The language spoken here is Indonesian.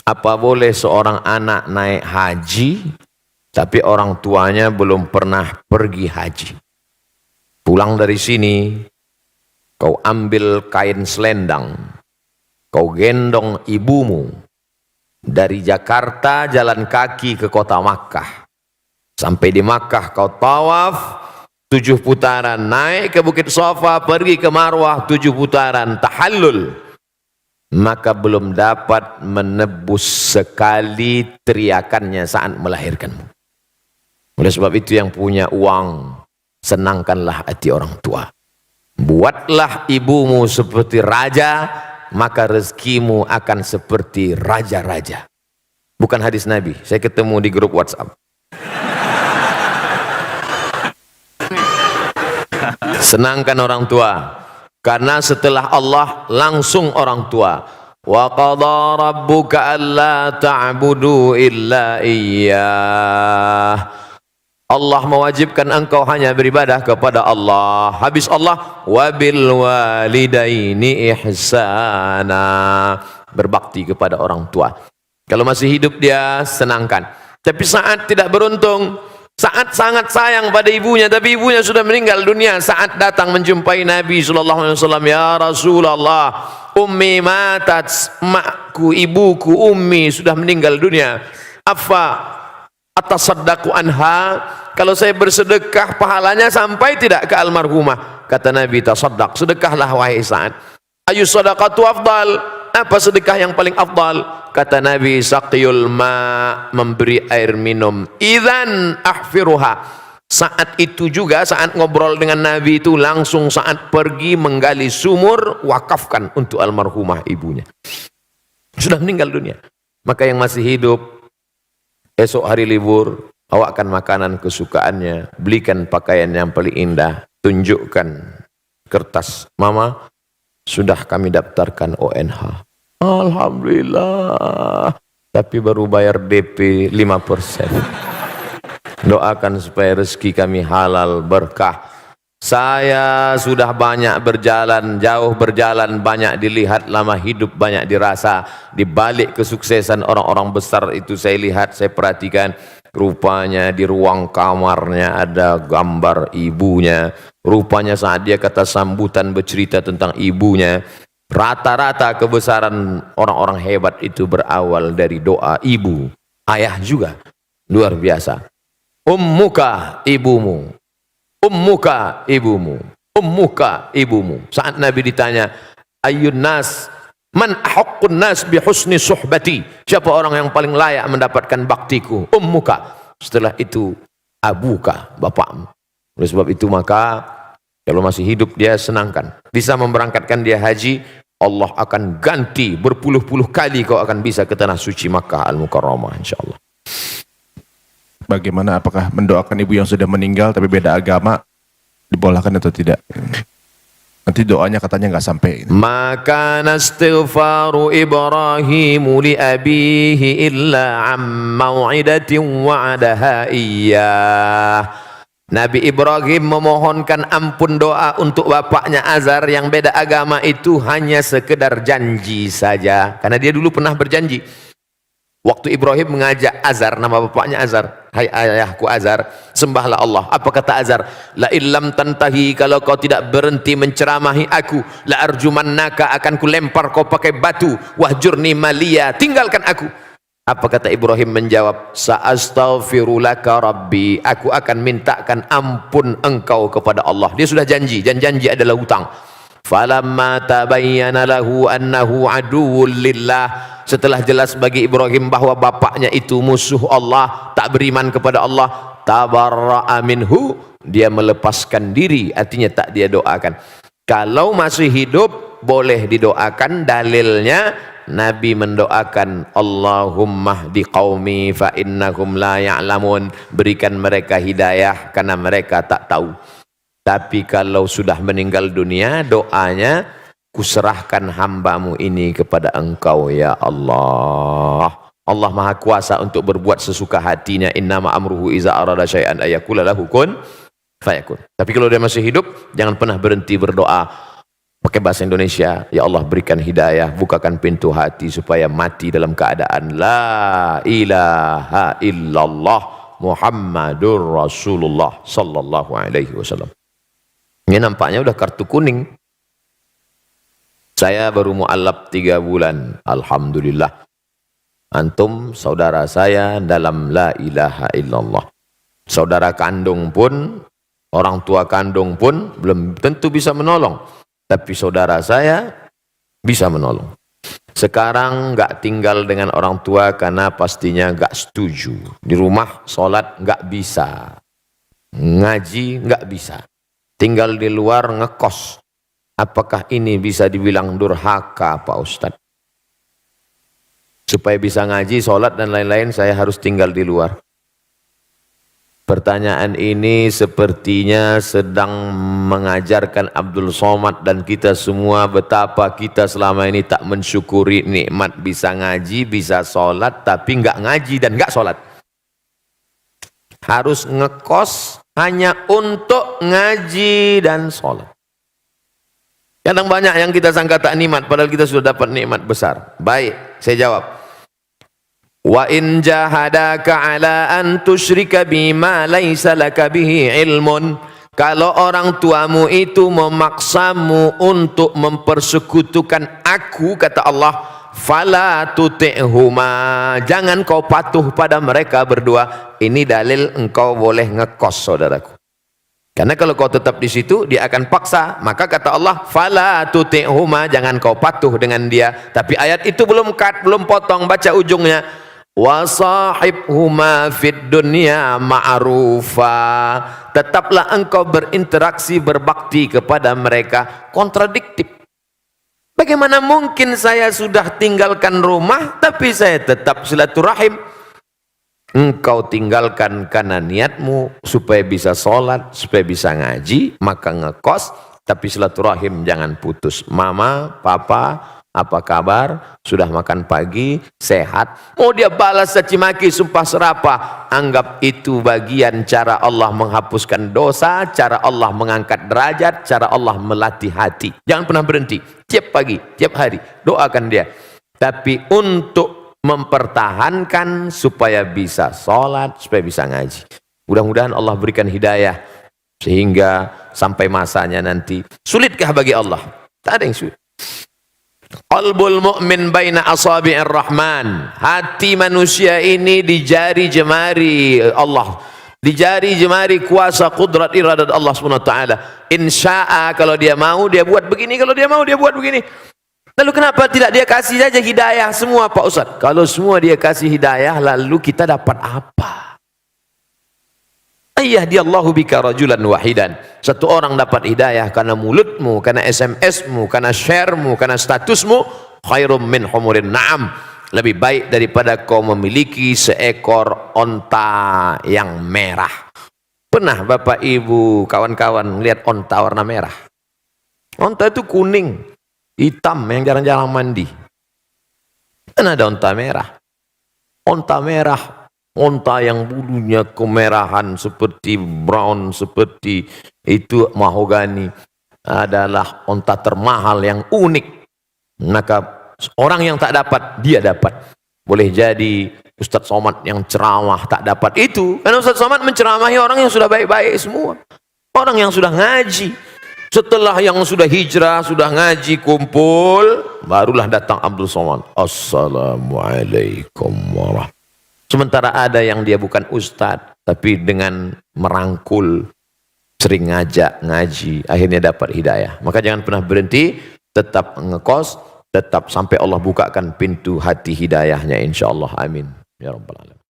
Apa boleh seorang anak naik haji, tapi orang tuanya belum pernah pergi haji? Pulang dari sini, kau ambil kain selendang, kau gendong ibumu, dari Jakarta jalan kaki ke kota Makkah. Sampai di Makkah kau tawaf 7 putaran, naik ke Bukit Safa, pergi ke Marwah 7 putaran, tahallul. Maka belum dapat menebus sekali teriakannya saat melahirkanmu. Oleh sebab itu yang punya uang, senangkanlah hati orang tua. Buatlah ibumu seperti raja, maka rezekimu akan seperti raja-raja. Bukan hadis Nabi, saya ketemu di grup WhatsApp. Senangkan orang tua. Karena setelah Allah langsung orang tua. Wa qadha rabbuka alla ta'budu illa iyyah. Allah mewajibkan engkau hanya beribadah kepada Allah. Habis Allah, wabil walidaini ihsana. Berbakti kepada orang tua. Kalau masih hidup dia senangkan. Tapi saat tidak beruntung, saat sangat sayang pada ibunya, tapi ibunya sudah meninggal dunia, saat datang menjumpai Nabi SAW, ya Rasulullah, ummi matat, makku, ibuku, ummi sudah meninggal dunia. Apa atasaddaqu anha? Kalau saya bersedekah, pahalanya sampai tidak ke almarhumah? Kata Nabi, tasaddaq, sedekahlah wahai Sa'ad. Ayu sadaqatu afdal? Apa sedekah yang paling afdal? Kata Nabi, saqiyul ma, memberi air minum. Idzan ahfiruha. Saat itu juga, saat ngobrol dengan Nabi itu, langsung saat pergi menggali sumur, wakafkan untuk almarhumah ibunya. Sudah meninggal dunia. Maka yang masih hidup, esok hari libur, bawakan makanan kesukaannya, belikan pakaian yang paling indah, tunjukkan kertas, mama, sudah kami daftarkan ONH. Alhamdulillah. Tapi baru bayar DP 5%. Doakan supaya rezeki kami halal berkah. Saya sudah banyak berjalan, jauh berjalan, banyak dilihat, lama hidup banyak dirasa. Di balik kesuksesan orang-orang besar itu saya lihat, saya perhatikan, rupanya di ruang kamarnya ada gambar ibunya. Rupanya saat dia kata sambutan bercerita tentang ibunya, rata-rata kebesaran orang-orang hebat itu berawal dari doa ibu. Ayah juga luar biasa. Ummuka ibumu, ummuka ibumu, ummuka ibumu. Saat Nabi ditanya, ayyun nas, man ahaqqun nas bi husni suhbati, siapa orang yang paling layak mendapatkan baktiku? Ummuka. Setelah itu abuka, bapakmu. Oleh sebab itu maka kalau masih hidup dia senangkan. Bisa memberangkatkan dia haji, Allah akan ganti berpuluh-puluh kali kau akan bisa ke tanah suci Makkah Al-Mukarramah insyaAllah. Bagaimana, apakah mendoakan ibu yang sudah meninggal tapi beda agama dibolehkan atau tidak? Nanti doanya katanya nggak sampai. Maka nastighfaru Ibrahimu li abihi illa am mau'idatin wa'adaha iyyah. Nabi Ibrahim memohonkan ampun doa untuk bapaknya Azar yang beda agama itu hanya sekedar janji saja. Karena dia dulu pernah berjanji. Waktu Ibrahim mengajak Azar, nama bapaknya Azar, hai ayahku Azar, sembahlah Allah. Apa kata Azar? La illam tantahi, kalau kau tidak berhenti menceramahi aku, la arjumannaka, akan kulempar kau pakai batu, wahjurni maliya, tinggalkan aku. Apa kata Ibrahim menjawab? Sa'astaghfirulaka rabbi, aku akan mintakan ampun engkau kepada Allah. Dia sudah janji, dan janji adalah hutang. Falamma tabayyana lahu annahu aduwwul lillah, setelah jelas bagi Ibrahim bahwa bapaknya itu musuh Allah, tak beriman kepada Allah, tabarra'a minhu, dia melepaskan diri, artinya tak dia doakan. Kalau masih hidup boleh didoakan, dalilnya Nabi mendoakan, Allahumma hdi qaumi fa innahum la ya'lamun, berikan mereka hidayah karena mereka tak tahu. Tapi kalau sudah meninggal dunia, doanya, kuserahkan hambamu ini kepada engkau ya Allah. Allah maha kuasa untuk berbuat sesuka hatinya. Innama amruhu iza arada syai'an ayakula lahu kun fayakun. Tapi kalau dia masih hidup, jangan pernah berhenti berdoa. Pakai bahasa Indonesia, ya Allah berikan hidayah, bukakan pintu hati supaya mati dalam keadaan la ilaha illallah Muhammadur Rasulullah sallallahu alaihi wasallam. Ini nampaknya udah kartu kuning. Saya baru mu'allab 3 bulan, alhamdulillah. Antum saudara saya dalam la ilaha illallah. Saudara kandung pun, orang tua kandung pun belum tentu bisa menolong. Tapi saudara saya bisa menolong. Sekarang nggak tinggal dengan orang tua karena pastinya nggak setuju. Di rumah sholat nggak bisa, ngaji nggak bisa. Tinggal di luar ngekos. Apakah ini bisa dibilang durhaka, Pak Ustadz? Supaya bisa ngaji, sholat dan lain-lain, saya harus tinggal di luar. Pertanyaan ini sepertinya sedang mengajarkan Abdul Somad dan kita semua betapa kita selama ini tak mensyukuri nikmat bisa ngaji, bisa sholat, tapi nggak ngaji dan nggak sholat. Harus ngekos hanya untuk ngaji dan sholat. Kadang banyak yang kita sangka tak nikmat, padahal kita sudah dapat nikmat besar. Baik, saya jawab. Wa in jahadaka ala an tusyrika bima laisa laka bihi ilmun. Kalau orang tuamu itu memaksamu untuk mempersekutukan aku, kata Allah, fala tuti'huma, jangan kau patuh pada mereka berdua. Ini dalil engkau boleh ngekos, saudaraku. Karena kalau kau tetap di situ, dia akan paksa. Maka kata Allah, fala tuti'huma, jangan kau patuh dengan dia. Tapi ayat itu belum potong, baca ujungnya. Wa sahibhuma fid dunya ma'rufa, tetaplah engkau berinteraksi, berbakti kepada mereka. Kontradiktif. Bagaimana mungkin saya sudah tinggalkan rumah tapi saya tetap silaturahim? Engkau tinggalkan karena niatmu supaya bisa sholat, supaya bisa ngaji, maka ngekos, tapi silaturahim jangan putus. Mama, papa, apa kabar? Sudah makan pagi? Sehat? Mau dia balas caci maki, sumpah serapah, anggap itu bagian cara Allah menghapuskan dosa, cara Allah mengangkat derajat, cara Allah melatih hati. Jangan pernah berhenti. Tiap pagi, tiap hari, doakan dia. Tapi untuk mempertahankan supaya bisa sholat, supaya bisa ngaji. Mudah-mudahan Allah berikan hidayah sehingga sampai masanya nanti. Sulitkah bagi Allah? Tak ada yang sulit. Qalbul mu'min baina asabi'ir rahman. Hati manusia ini di jari jemari Allah, di jari jemari kuasa kudrat iradat Allah SWT. Insya'a, kalau dia mau dia buat begini, kalau dia mau dia buat begini. Lalu kenapa tidak dia kasih saja hidayah semua, Pak Ustaz? Kalau semua dia kasih hidayah, lalu kita dapat apa? Ayyahdiyallahu bika rajulan wahidan. Satu orang dapat hidayah karena mulutmu, karena SMS-mu, karena share-mu, karena statusmu, khairum min humurin na'am. Lebih baik daripada kau memiliki seekor onta yang merah. Pernah Bapak Ibu, kawan-kawan melihat onta warna merah? Onta itu kuning, hitam yang jarang-jarang mandi. Dan ada onta merah. Onta merah, onta yang bulunya kemerahan seperti brown, seperti itu mahogani, adalah onta termahal yang unik. Maka orang yang tak dapat, dia dapat. Boleh jadi Ustadz Somad yang ceramah tak dapat itu, karena Ustadz Somad menceramahi orang yang sudah baik-baik semua, orang yang sudah ngaji. Setelah yang sudah hijrah, sudah ngaji, kumpul, barulah datang Abdul Somad. Assalamualaikum warahmatullahi. Sementara ada yang dia bukan ustadz, tapi dengan merangkul, sering ngajak, ngaji, akhirnya dapat hidayah. Maka jangan pernah berhenti, tetap ngekos, tetap sampai Allah bukakan pintu hati hidayahnya, insya Allah. Amin ya rabbal alamin.